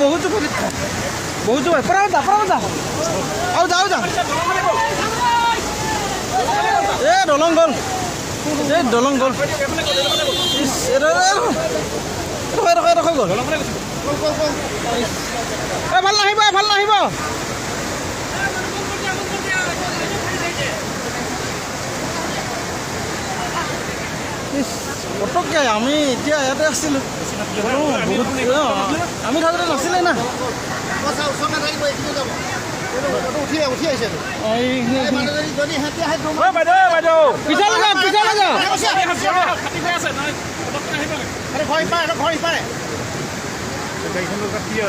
বহুত বহুত পৰা যা আৰু যা এ দলং গ'ল গ'ল ভাল নাহিব পটককে আমি এতিয়া ইয়াতে আছিলোঁ আমি থাকোঁতে নাছিলে না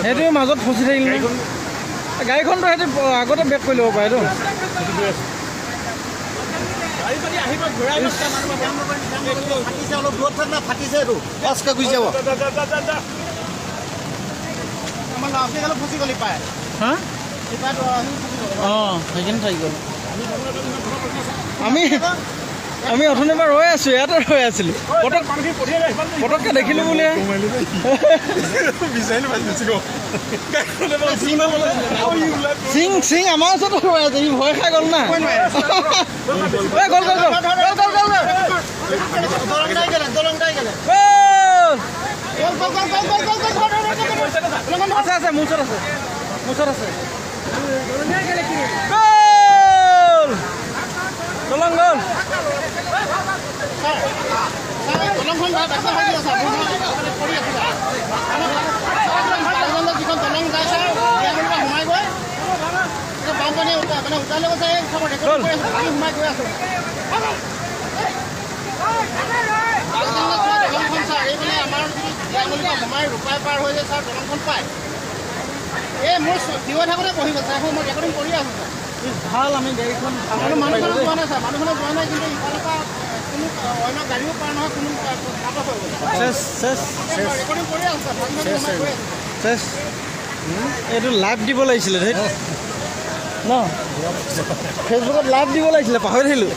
সেইটো মাজত ফচি থাকিল গাড়ীখনটো সিহঁতি আগতে বেক কৰি ল'ব পাৰেতো অলপ দূৰত থাক না ফাটিছে এইটো পাঁচকা গুচি যাব আমাৰ ল'ৰা ফুচি গলি পায় হা অঁ সেইখিনি থাকি গ'ল আমি অথনিৰ পৰা ৰৈ আছোঁ ইয়াতে ৰৈ আছিলোঁ পটককৈ দেখিলোঁ বুলি সিং আমাৰ ওচৰতে ৰৈ আছে সি ভয় খাই গ'ল না আছে মোৰ ওচৰত আছে দলং গ'ল সোমাই গৈ বানপানী উঠালে সোমাই গৈ আছো এইফালে আমাৰ সোমাই ৰূপাই পাৰ হৈ যায় ছাৰ দলংখন পায় এই মোৰ থিয় থাকোঁতে পঢ়িব ছাৰ মই ৰেকৰ্ডিং কৰি আছোঁ ছাৰ ভাল আমি গাড়ীখন মানুহখনক যোৱা নাই ছাৰ মানুহখনক যোৱা নাই কিন্তু ইফালৰ পৰা কোনো অন্য গাড়ীও পাৰ নহয় কোনো ৰেকৰ্ডিং কৰি আছোঁ ছাৰ এইটো লাইভ দিব লাগিছিলে ন ফেচবুকত লাইভ দিব লাগিছিলে পাহৰি থাকিলোঁ